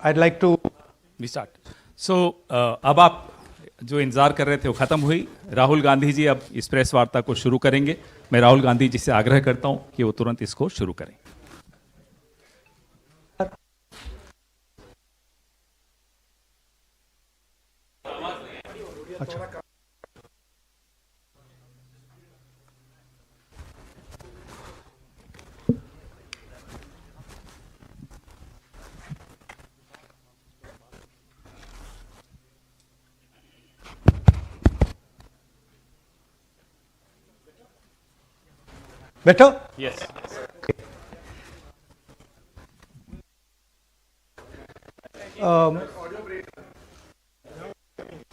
I'd like to start अब आप जो इंतजार कर रहे थे वो खत्म हुई। राहुल गांधी जी अब इस प्रेस वार्ता को शुरू करेंगे। मैं राहुल गांधी जी से आग्रह करता हूं कि वो तुरंत इसको शुरू करें। अच्छा। Better? Yes.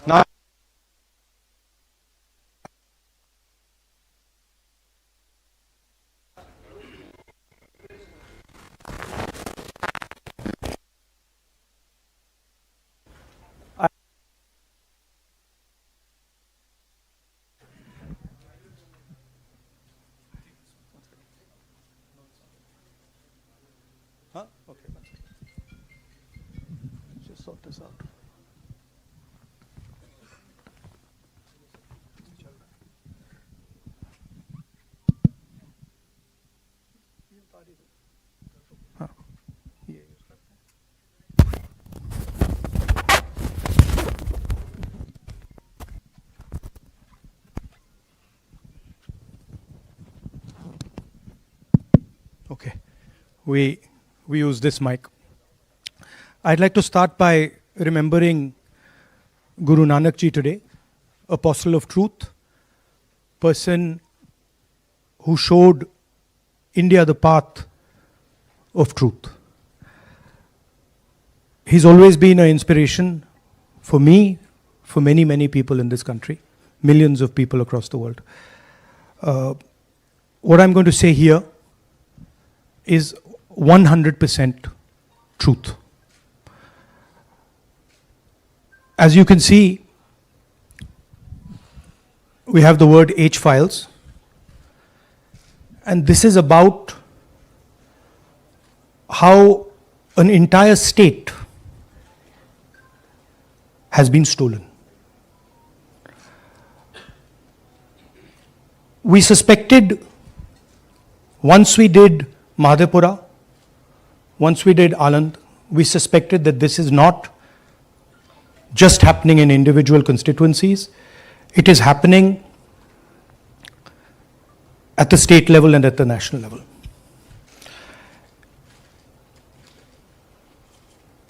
Now, okay. Let's just sort this out. हाँ, ये Okay, we use this mic. I'd like to start by remembering Guru Nanak Ji today, apostle of truth, person who showed India the path of truth. He's always been an inspiration for me, for many, many people in this country, millions of people across the world. What I'm going to say here is 100% truth. As you can see, we have the word H files, and this is about how an entire state has been stolen. We suspected, once we did Madhepura, once we did Anand, we suspected that this is not just happening in individual constituencies, it is happening at the state level and at the national level.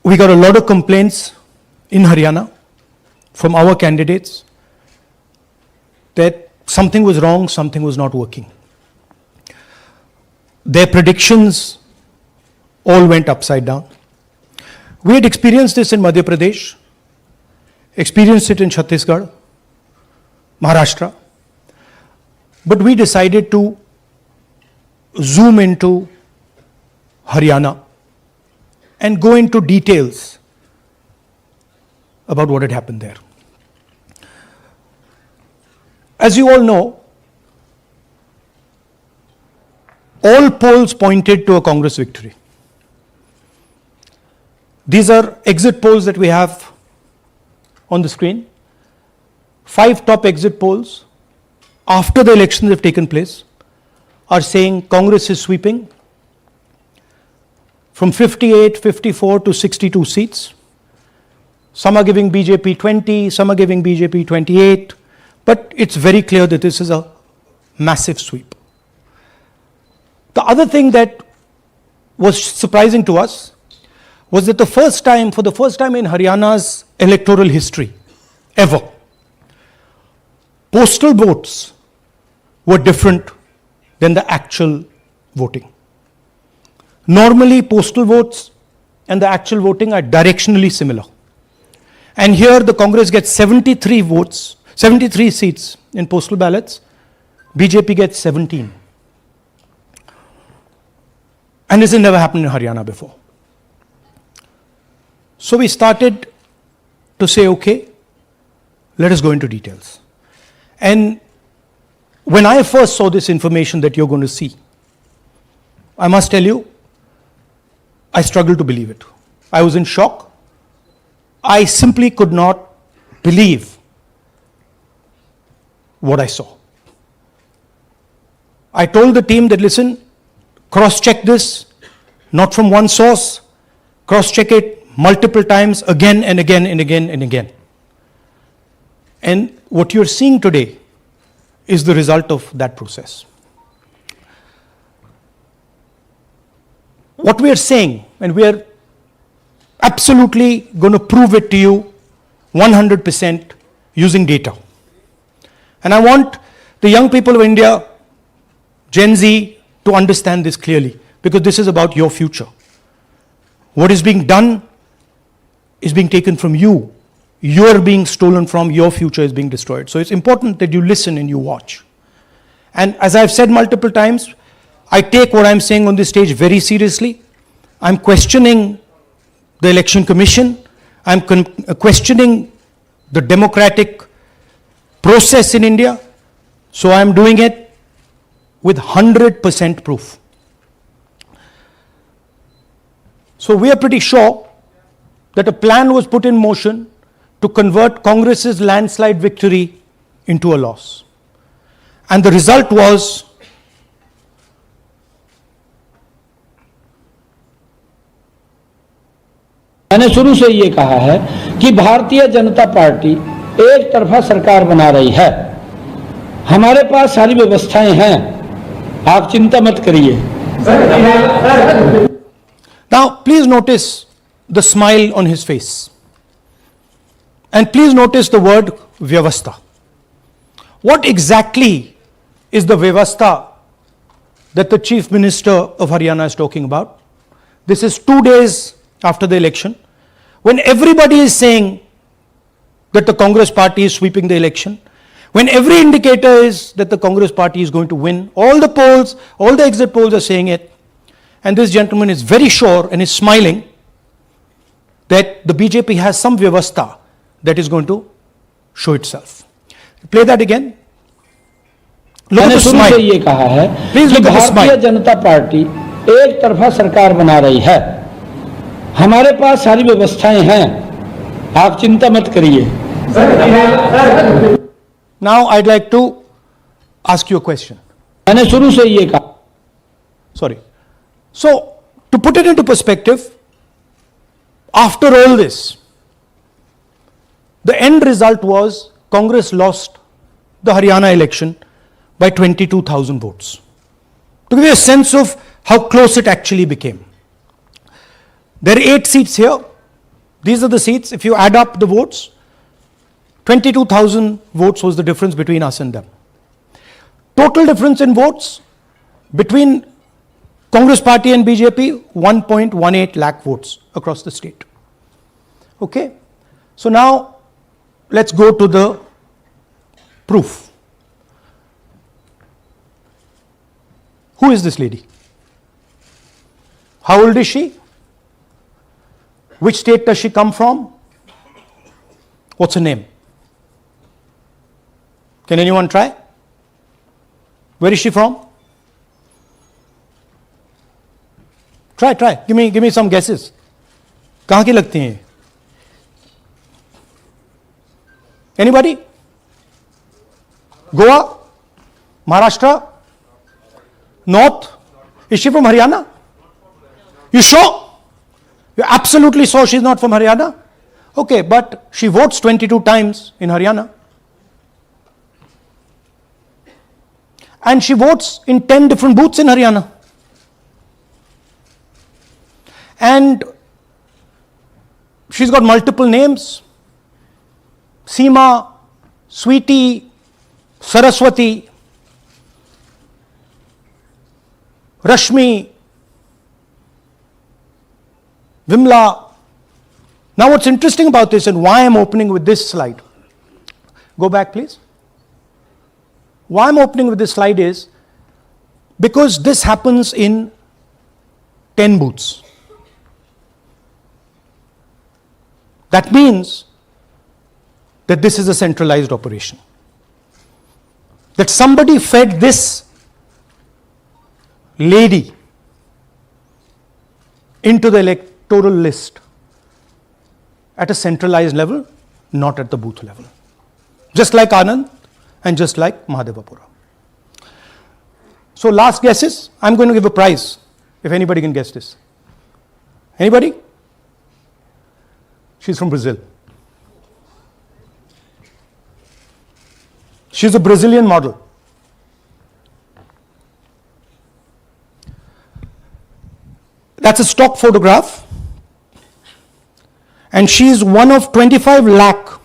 We got a lot of complaints in Haryana from our candidates that something was wrong, something was not working. Their predictions all went upside down. We had experienced this in Madhya Pradesh, experienced it in Chhattisgarh, Maharashtra, but we decided to zoom into Haryana and go into details about what had happened there. As you all know, all polls pointed to a Congress victory. These are exit polls that we have on the screen. 5 top exit polls after the elections have taken place are saying Congress is sweeping from 58, 54 to 62 seats. Some are giving BJP 20, some are giving BJP 28, but it's very clear that this is a massive sweep. The other thing that was surprising to us was that for the first time in Haryana's electoral history, ever, postal votes were different than the actual voting. Normally, postal votes and the actual voting are directionally similar. And here the Congress gets 73 votes, 73 seats in postal ballots, BJP gets 17. And this has never happened in Haryana before. So we started to say, okay, let us go into details. And when I first saw this information that you're going to see, I must tell you, I struggled to believe it. I was in shock. I simply could not believe what I saw. I told the team that, listen, cross-check this, not from one source, cross-check it multiple times, again and again and again and again. And what you're seeing today is the result of that process. What we are saying, and we are absolutely going to prove it to you 100% using data. And I want the young people of India, Gen Z, to understand this clearly, because this is about your future. What is being done is being taken from you. You're being stolen from, your future is being destroyed. So it's important that you listen and you watch. And as I've said multiple times, I take what I'm saying on this stage very seriously. I'm questioning the Election Commission. I'm questioning the democratic process in India. So I'm doing it with 100% proof. So we are pretty sure that a plan was put in motion to convert Congress's landslide victory into a loss. And the result was मैंने शुरू से ये कहा है कि Bharatiya Janata party एक तरफा सरकार बना रही है। हमारे पास सारी व्यवस्थाएं हैं, आप चिंता मत करिए। Now, please notice the smile on his face. And please notice the word vyavastha. What exactly is the vyavastha that the Chief Minister of Haryana is talking about? This is 2 days after the election, when everybody is saying that the Congress party is sweeping the election, when every indicator is that the Congress party is going to win, all the polls, all the exit polls are saying it, and this gentleman is very sure and is smiling that the BJP has some vyavastha that is going to show itself. Play that again. Look at मैंने the शुरू से smile. ये कहा है Please कि look at the भारतीय smile. जनता party एक तरफा सरकार बना रही है। हमारे पास सारी व्यवस्थाएं हैं, आप चिंता मत करिए। Now I'd like to ask you a question. मैंने शुरू से ये कहा Sorry. So, to put it into perspective, after all this, the end result was Congress lost the Haryana election by 22,000 votes. To give you a sense of how close it actually became. There are 8 seats here. These are the seats. If you add up the votes, 22,000 votes was the difference between us and them. Total difference in votes between Congress party and BJP, 1.18 lakh votes across the state. Okay? So now, let's go to the proof. Who is this lady? How old is she? Which state does she come from? What's her name? Can anyone try? Where is she from? Try. Give me some guesses. कहाँ की लगती हैं? Anybody? Goa? Maharashtra? North? Is she from Haryana? You sure? You're absolutely sure she's not from Haryana? Okay, but she votes 22 times in Haryana. And she votes in 10 different booths in Haryana. And she's got multiple names. Seema, Sweetie, Saraswati, Rashmi, Vimla. Now what's interesting about this and why I'm opening with this slide. Go back please. Why I'm opening with this slide is because this happens in 10 booths. That means that this is a centralized operation. That somebody fed this lady into the electoral list at a centralized level, not at the booth level. Just like Anand and just like Mahadevapura. So last guesses, I'm going to give a prize if anybody can guess this. Anybody? She's from Brazil. She's a Brazilian model. That's a stock photograph. And she's one of 25 lakh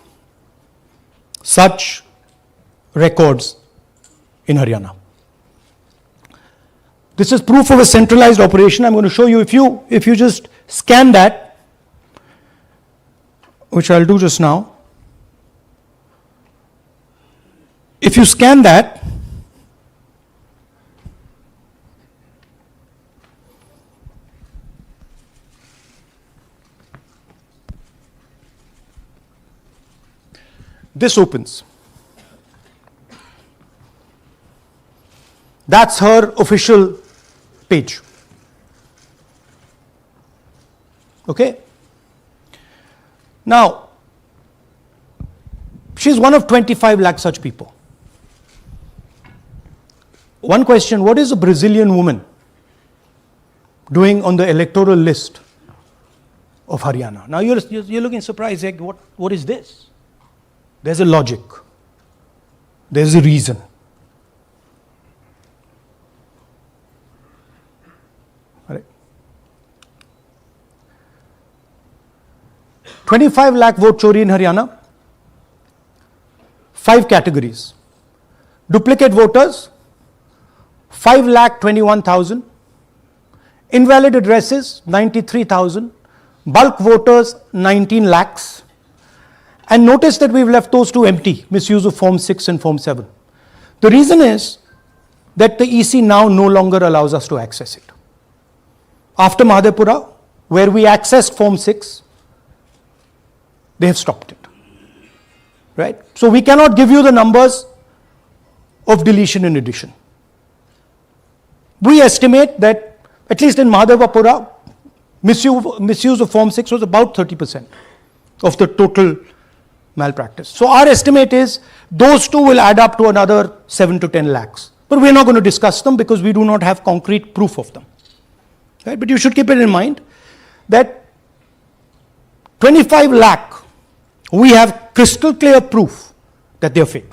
such records in Haryana. This is proof of a centralized operation. I'm going to show you, if you just scan that, which I'll do just now. If you scan that, this opens. That's her official page. Okay? Now, she's one of 25 lakh such people. One question, what is a Brazilian woman doing on the electoral list of Haryana? Now you're looking surprised, like, what is this? There's a logic. There's a reason. All right. 25 lakh vote chori in Haryana. 5 categories. Duplicate voters, 5,21,000. Invalid addresses, 93,000. Bulk voters, 19 lakhs. And notice that we've left those two empty, misuse of Form 6 and Form 7. The reason is that the EC now no longer allows us to access it. After Mahadevapura, where we accessed Form 6, they have stopped it. Right? So we cannot give you the numbers of deletion and addition. We estimate that, at least in Mahadevapura, misuse of Form 6 was about 30% of the total malpractice. So our estimate is those two will add up to another 7 to 10 lakhs. But we're not going to discuss them because we do not have concrete proof of them. Right? But you should keep it in mind that 25 lakh, we have crystal clear proof that they're fake.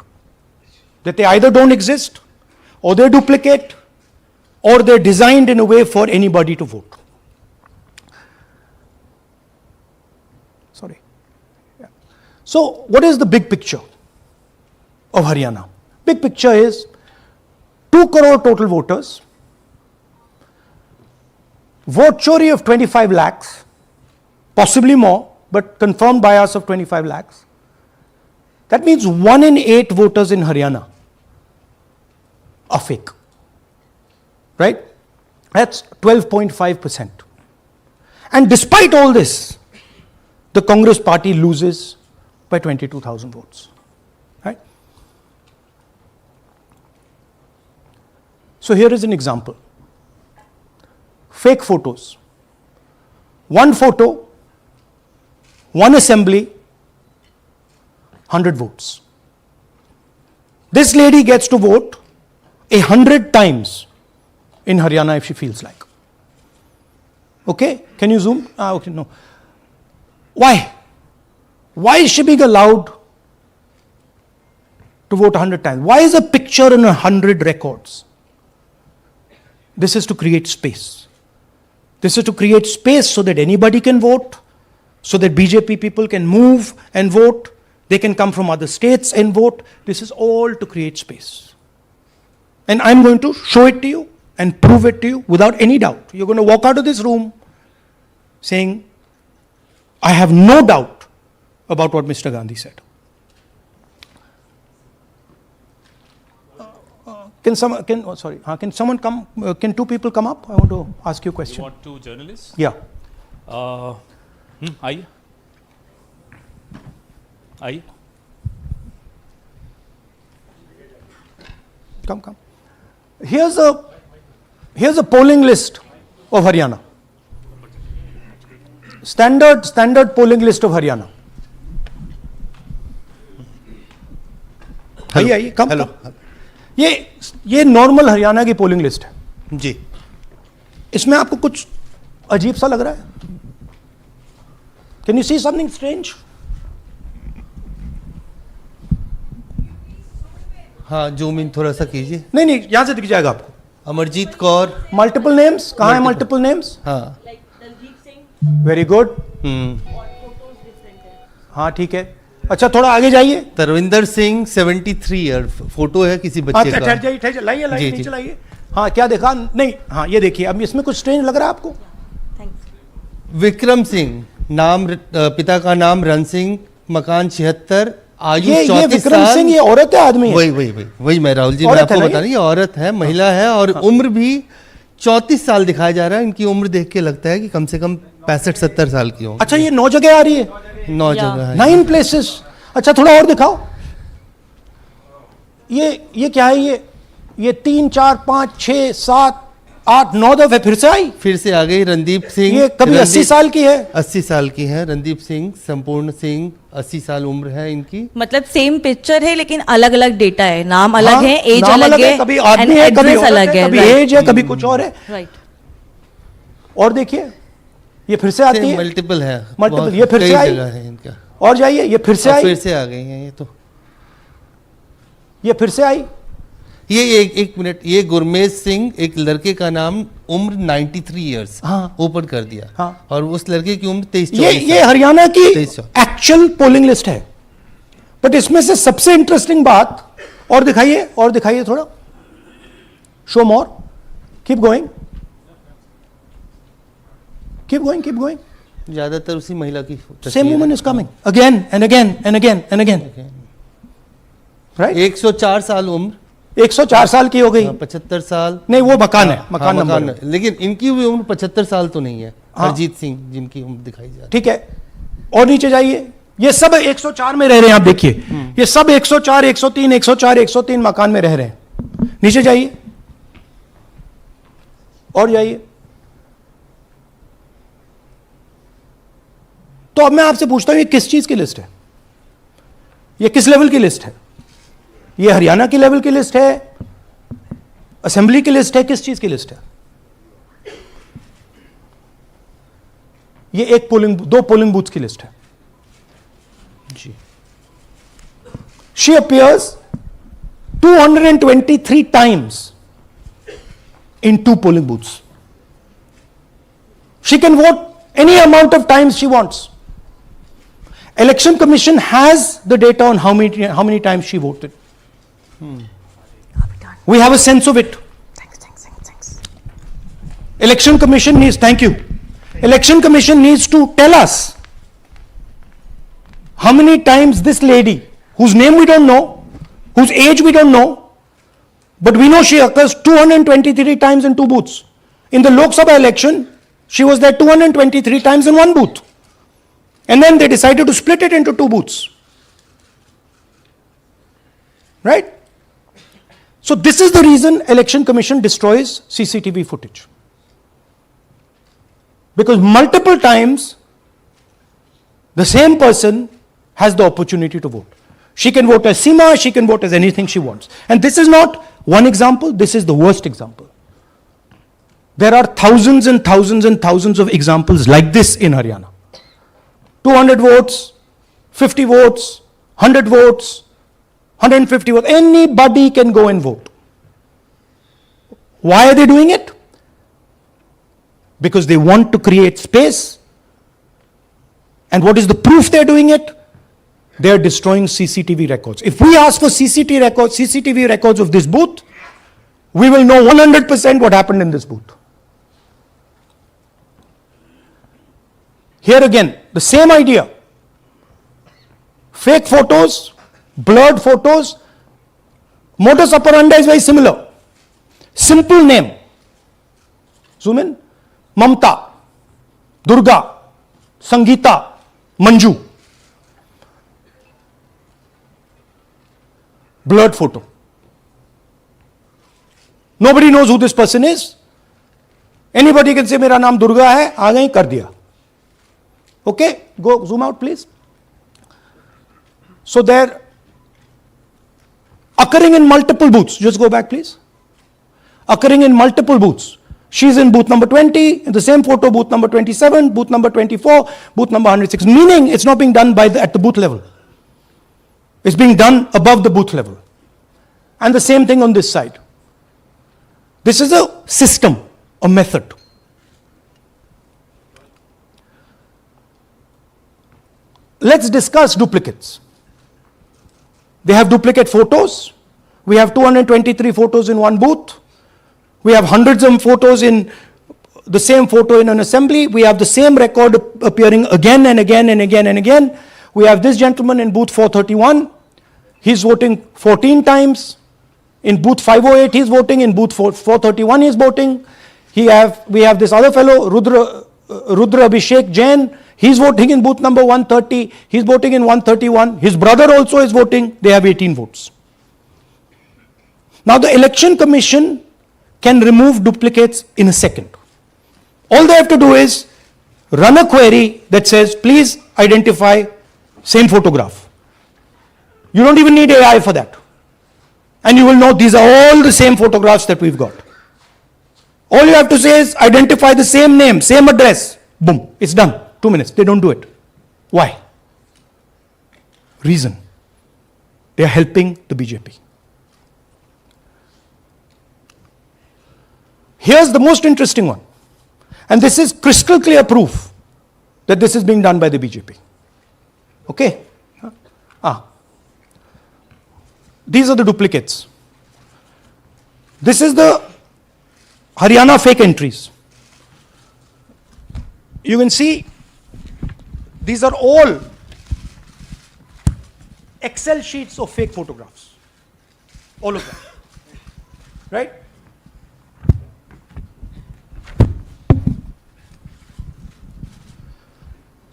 That they either don't exist, or they're duplicate, or they're designed in a way for anybody to vote. Sorry. Yeah. So what is the big picture of Haryana? Big picture is 2 crore total voters, vote chori of 25 lakhs, possibly more, but confirmed bias of 25 lakhs. That means 1 in 8 voters in Haryana are fake. Right? That's 12.5%. And despite all this, the Congress party loses by 22,000 votes. Right? So here is an example. Fake photos. 1 photo, 1 assembly, 100 votes. This lady gets to vote 100 times in Haryana if she feels like. Okay? Can you zoom? Okay, no. Why? Why is she being allowed to vote 100 times? Why is a picture in 100 records? This is to create space. This is to create space so that anybody can vote, so that BJP people can move and vote. They can come from other states and vote. This is all to create space. And I'm going to show it to you and prove it to you without any doubt. You're going to walk out of this room saying, I have no doubt about what Mr. Gandhi said. Can someone come? Can 2 people come up? I want to ask you a question. You want 2 journalists? Yeah. आइए आइए Come. Here's a polling list of Haryana. standard polling list of Haryana. आइए come hello ये normal Haryana की polling list है जी। इसमें आपको कुछ अजीब सा लग रहा है? Can you see something strange? हाँ, जूम इन थोड़ा सा कीजिए। नहीं यहां से दिख जाएगा आपको। अमरजीत कौर, मल्टीपल नेम्स कहां है? मल्टीपल नेम्स, हाँ। Very good. हाँ ठीक है। अच्छा थोड़ा आगे जाइए। तरविंदर सिंह 73 ईयर, फोटो है किसी बच्चे का। ठहर जाइए लाइए जी, नीचे जी। लाइए। हाँ क्या देखा? नहीं हाँ ये देखिए, अब इसमें कुछ स्ट्रेंज लग रहा है आपको? विक्रम सिंह, नाम पिता का नाम रन सिंह, मकान 76, आयु ये 34 विक्रम साल। सिंह ये औरत है आदमी है? वही मैं राहुल जी, मैं औरत आपको है ना बता रही, ये औरत है, महिला है, और उम्र भी 34 साल दिखाया जा रहा है। इनकी उम्र देख के लगता है कि कम से कम 65-70 साल की होंगी। अच्छा ये 9 जगह आ रही है? 9 जगह है। 9 प्लेसेस। अच्छा थोड़ा और दिखाओ। ये क्या है? ये 3 4 5 6 7 8 9 दफे फिर से आई। फिर से आ गई। रणदीप सिंह, ये कभी 80 साल की है? 80 साल की है। रणदीप सिंह, संपूर्ण सिंह, 80 साल उम्र है इनकी। मतलब सेम पिक्चर है लेकिन अलग अलग डेटा है, नाम अलग हाँ, है, एज नाम अलग है, कभी आदमी है, कभी एड्रेस औरत अलग है, है, कभी एज है, कभी कुछ और है। राइट। और देखिए ये फिर से आती है। मल्टीपल है, मल्टीपल, बहुत ये फिर से कई आई। जगह है इनका। और जाइए, ये फिर से और आई। फिर से आ गई हैं ये तो। ये फिर से आई। ये एक मिनट, ये गुरमेज सिंह, एक लड़के का नाम, उम्र 93 इयर्स, हाँ। ओपन कर दिया। हाँ। और उस लड़के की उम्र 23 ये हरियाणा की 23 एक्चुअल पोलिंग लिस्ट है। बट इसमें से सबसे इंटरेस्टिंग बात, और दिखाइए थोड़ा, शो मोर, कीप गोइंग। ज्यादातर उसी महिला की same woman is coming again and again. Right. 104 साल उम्र, 104 साल की हो गई। 75 साल। नहीं वो मकान है, हाँ, मकान नंबर है। लेकिन इनकी भी उम्र 75 साल तो नहीं है। हाँ। हरजीत सिंह जिनकी उम्र दिखाई जा रही ठीक है। और नीचे जाइए, ये सब 104 में रह रहे हैं। आप देखिए ये सब 104 103 मकान में रह रहे हैं। नीचे जाइए और जाइए। तो अब मैं आपसे पूछता हूं, ये किस चीज की लिस्ट है? ये किस लेवल की लिस्ट है? ये हरियाणा की लेवल की लिस्ट है, असेंबली की लिस्ट है, किस चीज की लिस्ट है? ये दो पोलिंग बूथ की लिस्ट है जी। She appears 223 times in 2 polling booths. She can vote any amount of times she wants. Election Commission has the data on how many times she voted. We have a sense of it. Thanks. Election Commission needs, thank you. Election Commission needs to tell us how many times this lady, whose name we don't know, whose age we don't know, but we know she occurs 223 times in 2 booths. In the Lok Sabha election, she was there 223 times in 1 booth. And then they decided to split it into 2 booths. Right? So this is the reason Election Commission destroys CCTV footage. Because multiple times the same person has the opportunity to vote. She can vote as Seema, she can vote as anything she wants. And this is not one example, this is the worst example. There are thousands and thousands and thousands of examples like this in Haryana. 200 votes, 50 votes, 100 votes, 150 votes, anybody can go and vote. Why are they doing it? Because they want to create space. And what is the proof they're doing it? They are destroying CCTV records. If we ask for CCTV records of this booth, we will know 100% what happened in this booth. Here again, the same idea. Fake photos, blurred photos, modus operandi is very similar. Simple name. Zoom in. Mamta, Durga, Sangeeta, Manju. Blurred photo. Nobody knows who this person is. Anybody can say मेरा नाम दुर्गा है, आ गई, कर दिया. Okay, go zoom out please. So they're occurring in multiple booths. Just go back please. Occurring in multiple booths. She's in booth number 20, in the same photo, booth number 27, booth number 24, booth number 106. Meaning it's not being done at the booth level. It's being done above the booth level. And the same thing on this side. This is a system, a method. Let's discuss duplicates. They have duplicate photos. We have 223 photos in one booth. We have hundreds of photos in the same photo in an assembly. We have the same record appearing again and again and again and again. We have this gentleman in booth 431. He's voting 14 times. In booth 508 he's voting. In booth 431 he's voting. We have this other fellow, Rudra Abhishek Jain. He's voting in booth number 130. He's voting in 131. His brother also is voting. They have 18 votes. Now the Election Commission can remove duplicates in a second. All they have to do is run a query that says, please identify same photograph. You don't even need AI for that. And you will know these are all the same photographs that we've got. All you have to say is identify the same name, same address. Boom, it's done. 2 minutes. They don't do it. Why? Reason. They are helping the BJP. Here's the most interesting one. And this is crystal clear proof that this is being done by the BJP. Okay? These are the duplicates. This is the Haryana fake entries. You can see these are all Excel sheets of fake photographs. All of them. Right?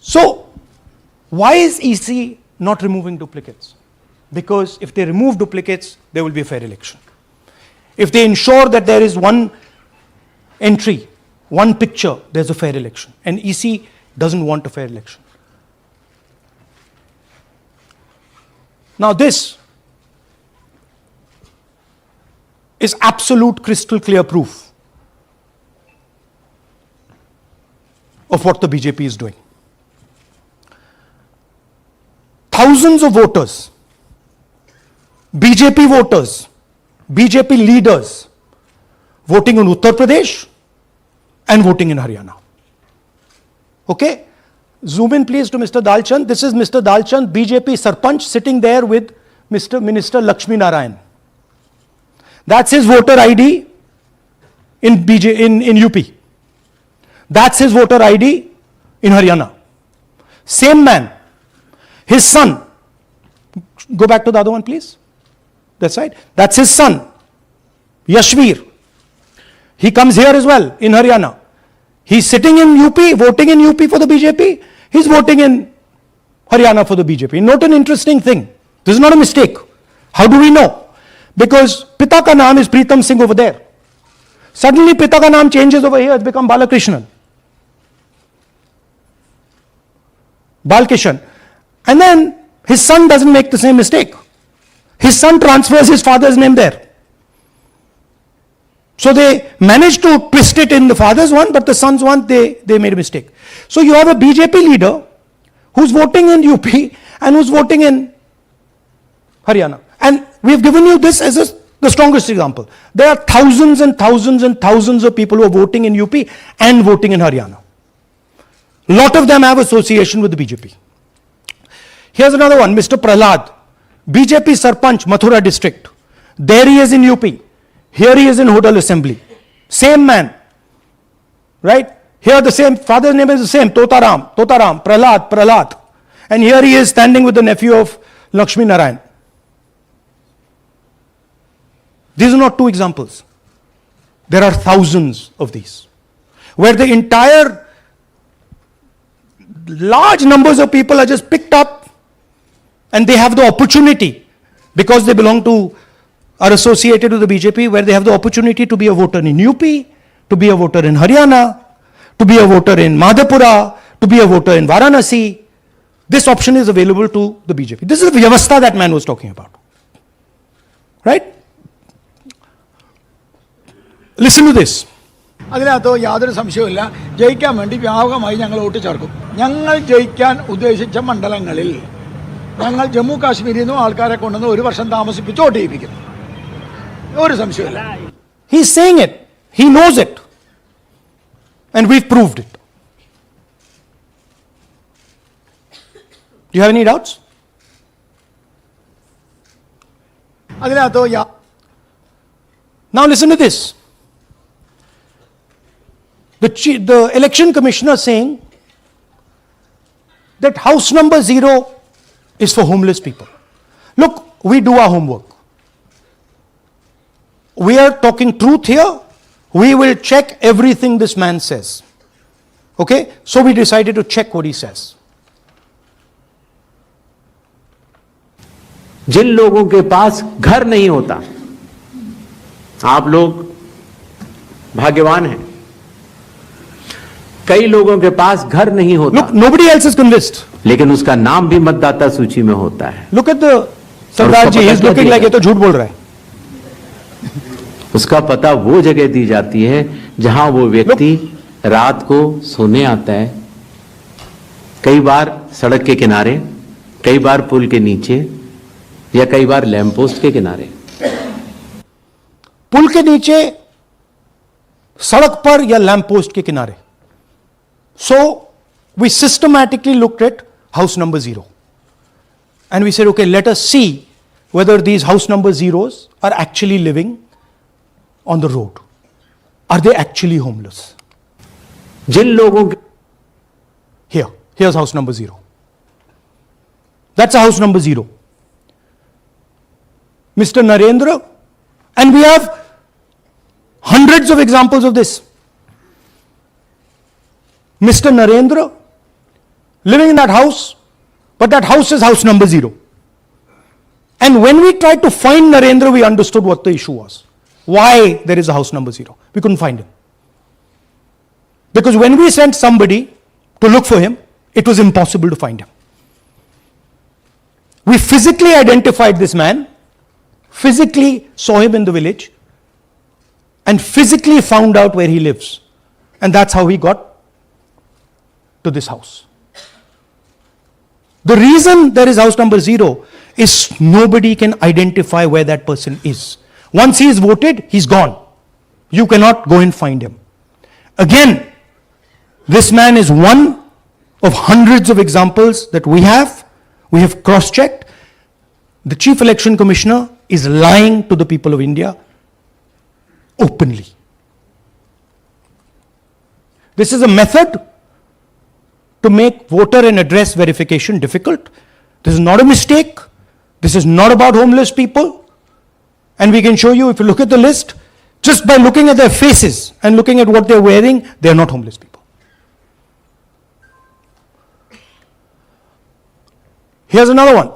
So, why is EC not removing duplicates? Because if they remove duplicates, there will be a fair election. If they ensure that there is one entry, one picture, there's a fair election. And EC doesn't want a fair election. Now this is absolute crystal clear proof of what the BJP is doing. Thousands of voters, BJP voters, BJP leaders voting in Uttar Pradesh and voting in Haryana. Okay? Zoom in please to Mr. Dalchand. This is Mr. Dalchand, BJP Sarpanch, sitting there with Mr. Minister Lakshmi Narayan. That's his voter ID in UP. That's his voter ID in Haryana. Same man. His son. Go back to the other one please. That's right. That's his son, Yashveer. He comes here as well in Haryana. He's sitting in UP, voting in UP for the BJP. He's voting in Haryana for the BJP. Note an interesting thing. This is not a mistake. How do we know? Because Pita ka naam is Pritam Singh over there. Suddenly Pita ka naam changes over here. It's become Balakrishnan. Balkishan. And then his son doesn't make the same mistake. His son transfers his father's name there. So they managed to twist it in the father's one, but the son's one, they made a mistake. So you have a BJP leader who's voting in UP and who's voting in Haryana. And we've given you this as the strongest example. There are thousands and thousands and thousands of people who are voting in UP and voting in Haryana. A lot of them have association with the BJP. Here's another one, Mr. Prahlad, BJP Sarpanch, Mathura district. There he is in UP. Here he is in Hodal Assembly. Same man. Right? Here the same, father's name is the same, Totaram, Prahlad. And here he is standing with the nephew of Lakshmi Narayan. These are not two examples. There are thousands of these. Where the entire large numbers of people are just picked up and they have the opportunity, because they belong to, are associated with the BJP, where they have the opportunity to be a voter in UP, to be a voter in Haryana, to be a voter in Madhepura, to be a voter in Varanasi. This option is available to the BJP. This is the vyavastha that man was talking about. Right? Listen to this. അതിനകത്ത് യാതൊരു സംശയവുമില്ല. ജയിക്കാൻ വേണ്ടി വ്യാപകമായി ഞങ്ങൾ vote ചേർക്കും. ഞങ്ങൾ ജയിക്കാൻ ഉദ്ദേശിച്ച മണ്ഡലങ്ങളിൽ ഞങ്ങൾ ജമ്മു കാശ്മീരിൽ നിന്നും ആൾക്കാരെ കൊണ്ടുവന്ന് ഒരു വർഷം താമസിപ്പിച്ച് വോട്ട് ചെയ്യിപ്പിക്കും. ഒരു സംശയമില്ല. He is saying it. He knows it. And we've proved it. Do you have any doubts? അതിനകത്ത് Now listen to this. The election commissioner saying that house number 0 is for homeless people. Look, we do our homework. We are talking truth here. We will check everything this man says. Okay? So we decided to check what he says. जिन लोगों के पास घर नहीं होता, आप लोग भाग्यवान हैं. कई लोगों के पास घर नहीं होता. Look, nobody else is convinced. लेकिन उसका नाम भी मतदाता सूची में होता है. Look at the Sardar ji, he is looking like ये तो झूठ बोल रहा है. उसका पता वो जगह दी जाती है जहां वो व्यक्ति रात को सोने आता है. कई बार सड़क के किनारे, कई बार पुल के नीचे, या कई बार लैंप पोस्ट के किनारे. पुल के नीचे, सड़क पर या लैंप पोस्ट के किनारे. So we systematically looked at house number 0 and we said, okay, let us see whether these house number 0s are actually living on the road. Are they actually homeless? जिन लोगों के here's house number 0. That's a house number 0. Mr. Narendra, and we have hundreds of examples of this. Mr. Narendra living in that house, but that house is house number 0. And when we tried to find Narendra, we understood what the issue was. Why there is a house number 0. We couldn't find him. Because when we sent somebody to look for him, it was impossible to find him. We physically identified this man, physically saw him in the village, and physically found out where he lives. And that's how he got to this house. The reason there is house number 0 is nobody can identify where that person is. Once he is voted, he's gone. You cannot go and find him. Again, this man is one of hundreds of examples that we have. We have cross-checked. The Chief Election Commissioner is lying to the people of India openly. This is a method to make voter and address verification difficult. This is not a mistake. This is not about homeless people. And we can show you, if you look at the list, just by looking at their faces and looking at what they're wearing, they're not homeless people. Here's another one.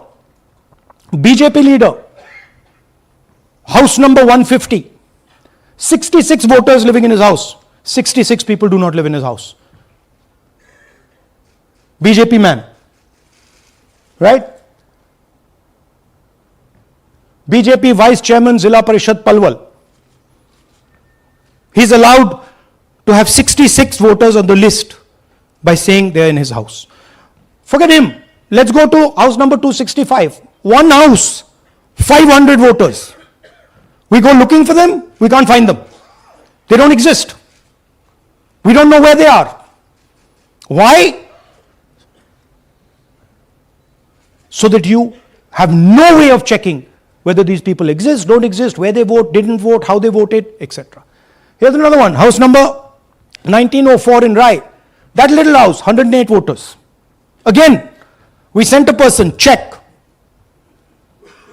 BJP leader, house number 150. 66 voters living in his house. 66 people do not live in his house. BJP man, right? BJP Vice Chairman Zilla Parishad Palwal. He's allowed to have 66 voters on the list by saying they're in his house. Forget him. Let's go to house number 265. One house, 500 voters. We go looking for them, we can't find them. They don't exist. We don't know where they are. Why? So that you have no way of checking whether these people exist, don't exist, where they vote, didn't vote, how they voted, etc. Here's another one, house number 1904 in Rai. That little house, 108 voters. Again, we sent a person, check.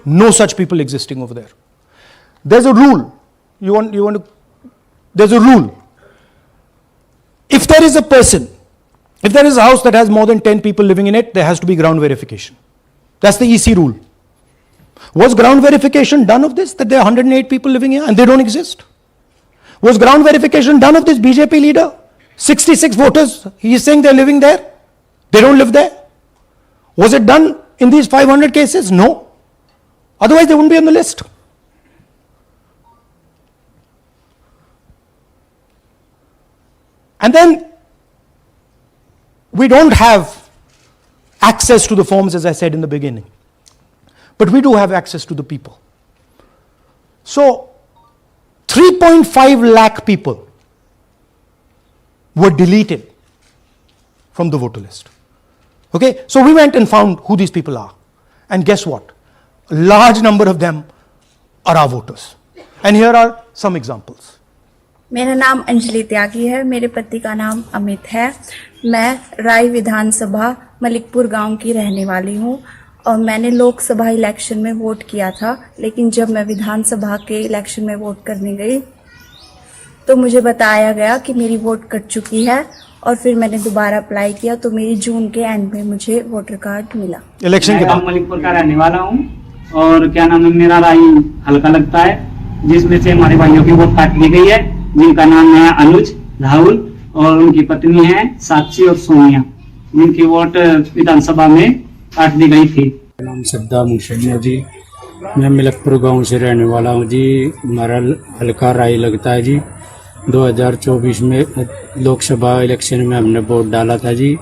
No such people existing over there. There's a rule. There's a rule. If there is a person, if there is a house that has more than 10 people living in it, there has to be ground verification. That's the EC rule. Was ground verification done of this, that there are 108 people living here and they don't exist? Was ground verification done of this BJP leader? 66 voters, he is saying they're living there. They don't live there. Was it done in these 500 cases? No. Otherwise, they wouldn't be on the list. And then we don't have access to the forms, as I said in the beginning. But we do have access to the people. So 3.5 lakh people were deleted from the voter list. Okay, so we went and found who these people are. And guess what? A large number of them are our voters. And here are some examples. मेरा नाम अंजलि त्यागी है, मेरे पति का नाम अमित है। मैं राय विधानसभा मलिकपुर गांव की रहने वाली हूं और मैंने लोकसभा इलेक्शन में वोट किया था, लेकिन जब मैं विधानसभा के इलेक्शन में वोट करने गई तो मुझे बताया गया कि मेरी वोट कट चुकी है और फिर मैंने दोबारा अप्लाई किया तो मेरी जून के एंड में मुझे वोटर कार्ड मिला। इलेक्शन के बाद मलिकपुर का रहने वाला हूँ और क्या नाम है, मेरा राय हल्का लगता है, जिसमें से हमारे भाइयों की वोट काट दी गई है, जिनका नाम है अनुज, राहुल और उनकी पत्नी है साक्षी और सोनिया, जिनकी वोट विधानसभा में काट दी गई थी। नाम श्रद्धा मुशैया जी, मैं मलिकपुर गांव से रहने वाला हूं जी। हमारा हल्का राय लगता है जी। 2024 में लोकसभा इलेक्शन में हमने वोट डाला था जी,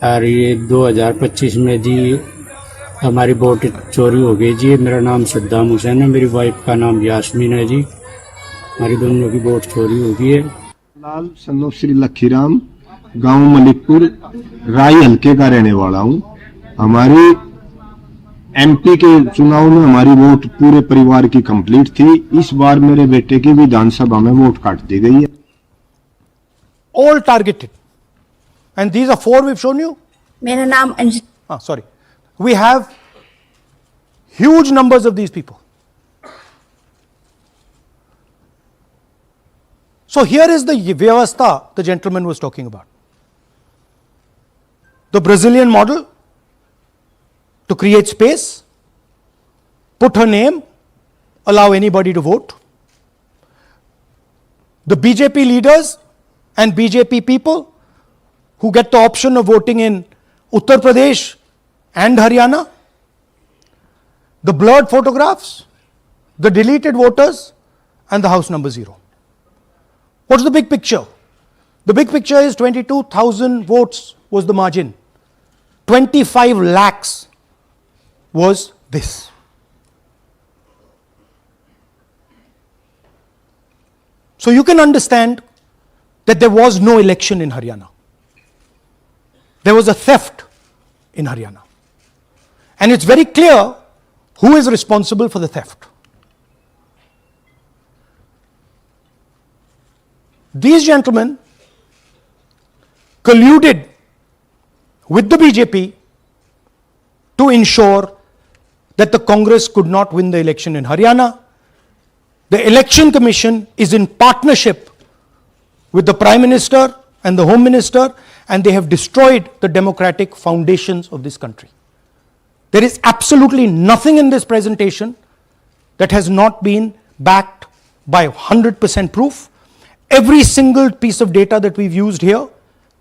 और ये 2025 में जी हमारी वोट चोरी हो गई जी। मेरा नाम श्रद्धा मुशैया है, मेरी वाइफ का नाम यास्मीन है जी। हमारी दोनों की वोट चोरी हो गई है। लाल सन्नो श्री लखीराम, गांव मलिकपुर, राय हल्के का रहने वाला हूं। हमारी एमपी के चुनाव में हमारी वोट पूरे परिवार की कंप्लीट थी। इस बार मेरे बेटे की विधानसभा में वोट काट दी गई है। All targeted. And these are 4 we've shown you. मेरा नाम Anjali. Sorry. We have huge numbers of these people. So here is the vyavastha the gentleman was talking about. The Brazilian model to create space, put her name, allow anybody to vote. The BJP leaders and BJP people who get the option of voting in Uttar Pradesh and Haryana, the blurred photographs, the deleted voters, and the house number 0. What's the big picture? The big picture is 22,000 votes was the margin. 25 lakhs was this. So you can understand that there was no election in Haryana. There was a theft in Haryana. And it's very clear who is responsible for the theft. These gentlemen colluded with the BJP to ensure that the Congress could not win the election in Haryana. The Election Commission is in partnership with the Prime Minister and the Home Minister, and they have destroyed the democratic foundations of this country. There is absolutely nothing in this presentation that has not been backed by 100% proof. Every single piece of data that we've used here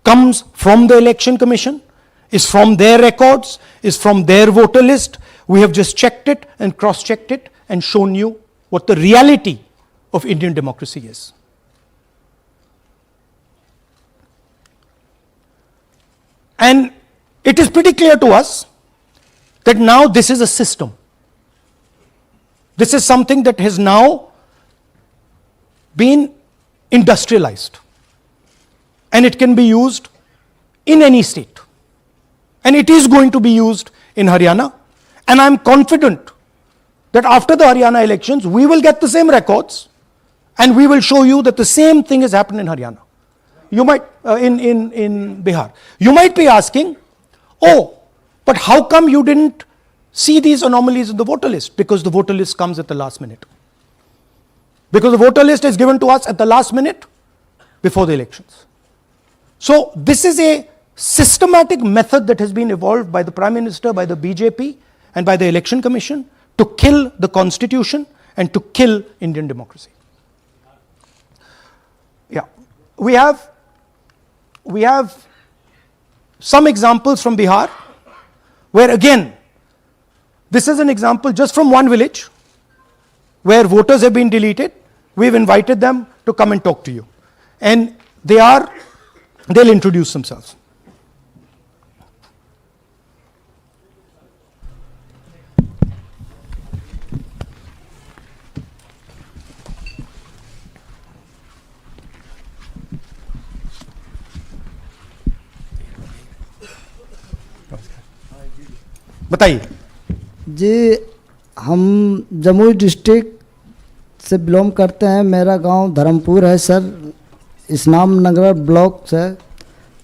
comes from the Election Commission, is from their records, is from their voter list. We have just checked it and cross-checked it and shown you what the reality of Indian democracy is. And it is pretty clear to us that now this is a system. This is something that has now been industrialized, and it can be used in any state, and it is going to be used in Haryana. And I'm confident that after the Haryana elections we will get the same records and we will show you that the same thing has happened in Haryana. You might in Bihar. You might be asking, oh, but how come you didn't see these anomalies in the voter list? Because the voter list comes at the last minute. Because the voter list is given to us at the last minute before the elections. So this is a systematic method that has been evolved by the Prime Minister, by the BJP, and by the Election Commission to kill the Constitution and to kill Indian democracy. Yeah, we have some examples from Bihar, where again, this is an example just from one village, where voters have been deleted. We've invited them to come and talk to you. And they'll introduce themselves. बताइए जी। हम Jamui district से belong करते हैं। मेरा गांव धर्मपुर है sir, इस्लाम नगर block से।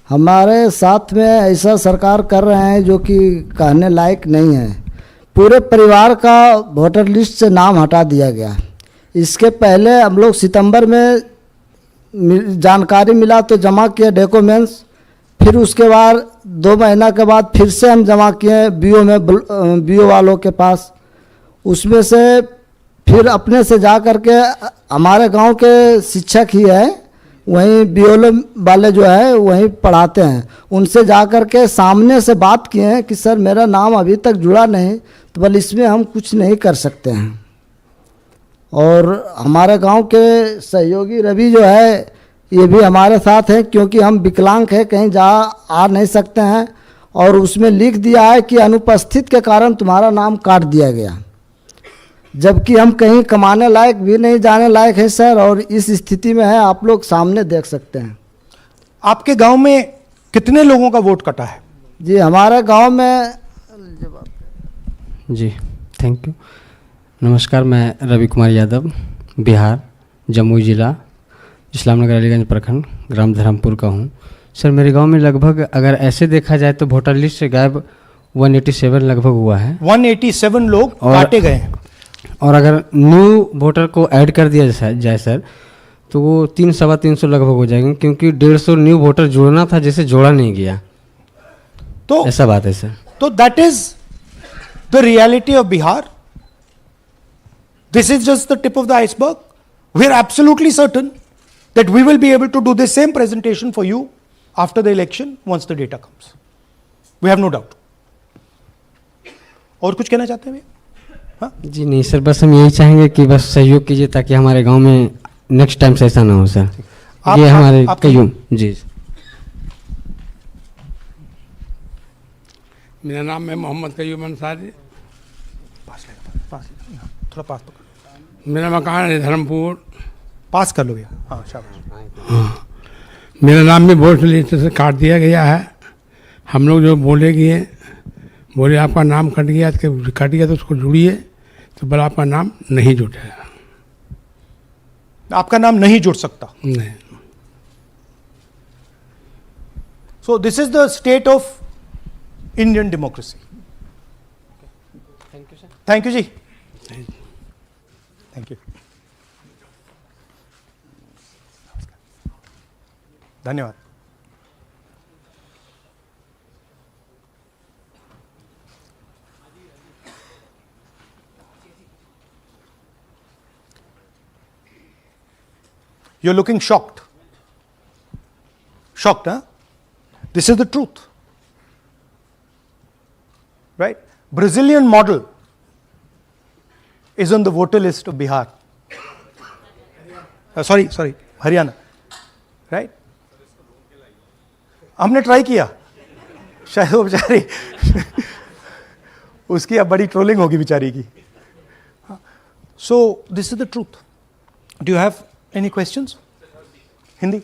हमारे साथ में ऐसा सरकार कर रहे हैं जो कि कहने लायक नहीं है। पूरे परिवार का वोटर लिस्ट से नाम हटा दिया गया। इसके पहले हम लोग सितंबर में जानकारी मिला तो जमा किए डॉक्यूमेंट्स, फिर उसके बाद 2 महीना के बाद फिर से हम जमा किए बीओ में, बीओ वालों के पास। उसमें से फिर अपने से जा कर के हमारे गांव के शिक्षक ही है, वहीं बीओ वाले जो है वहीं पढ़ाते हैं, उनसे जा कर के सामने से बात किए हैं कि सर मेरा नाम अभी तक जुड़ा नहीं, तो बोले इसमें हम कुछ नहीं कर सकते हैं। और हमारे गांव के सहयोगी रवि जो है ये भी हमारे साथ हैं, क्योंकि हम विकलांग हैं, कहीं आ नहीं सकते हैं। और उसमें लिख दिया है कि अनुपस्थित के कारण तुम्हारा नाम काट दिया गया, जबकि हम कहीं कमाने लायक भी नहीं जाने लायक है सर। और इस स्थिति में है, आप लोग सामने देख सकते हैं। आपके गांव में कितने लोगों का वोट कटा है? जी हमारे गांव में जी थैंक यू। नमस्कार, मैं रवि कुमार यादव, बिहार, जमुई जिला, इस्लामनगर अलीगंज प्रखंड, ग्राम धर्मपुर का हूँ। सर मेरे गांव में लगभग अगर ऐसे देखा जाए तो वोटर लिस्ट से गायब 187 लगभग हुआ है। 187 लोग काटे गए हैं। और अगर न्यू वोटर को ऐड कर दिया जाए सर तो वो 300-325 लगभग हो जाएंगे, क्योंकि 150 न्यू वोटर जोड़ना था जिसे जोड़ा नहीं गया। तो ऐसा बात है सर। तो that is the reality of Bihar. This is just the tip of the iceberg. We are absolutely certain that we will be able to do the same presentation for you after the election once the data comes. We have no doubt. और कुछ कहना चाहते हैं? हाँ? जी नहीं sir, बस हम यही चाहेंगे कि बस सहयोग कीजिए ताकि हमारे गांव में नेक्स्ट टाइम से ऐसा ना हो सर। ये हमारे कयूम जी। मेरा नाम है मोहम्मद कयूम अंसारी। थोड़ा पास पकड़। मेरा मकान है धर्मपुर। पास कर लो भैया। हाँ शाबाश। हाँ, मेरा नाम भी वोट लिस्ट से काट दिया गया है। हम लोग जो बोले आपका नाम कट गया तो उसको जुड़िए, तो बोला आपका नाम नहीं जुटेगा। आपका नाम नहीं जुड़ सकता? नहीं। So this is the state of Indian democracy. Thank you sir. Thank you ji. Thank you. धन्यवाद। You're looking shocked. Shocked, huh? This is the truth. Right? Brazilian model is on the voter list of Bihar. Sorry, Haryana. Right? हमने try किया, शायद वो बेचारी उसकी अब बड़ी trolling होगी बेचारी की। सो this is the truth. Do you have any questions? Hindi?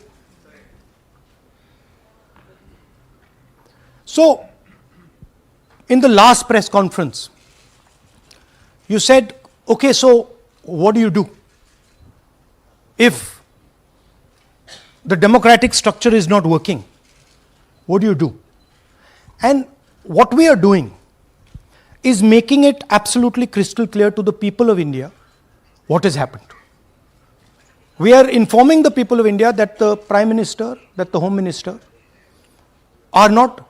So in the last press conference you said, okay, so what do you do if the democratic structure is not working? What do you do? And what we are doing is making it absolutely crystal clear to the people of India what has happened. We are informing the people of India that the Prime Minister, that the Home Minister are not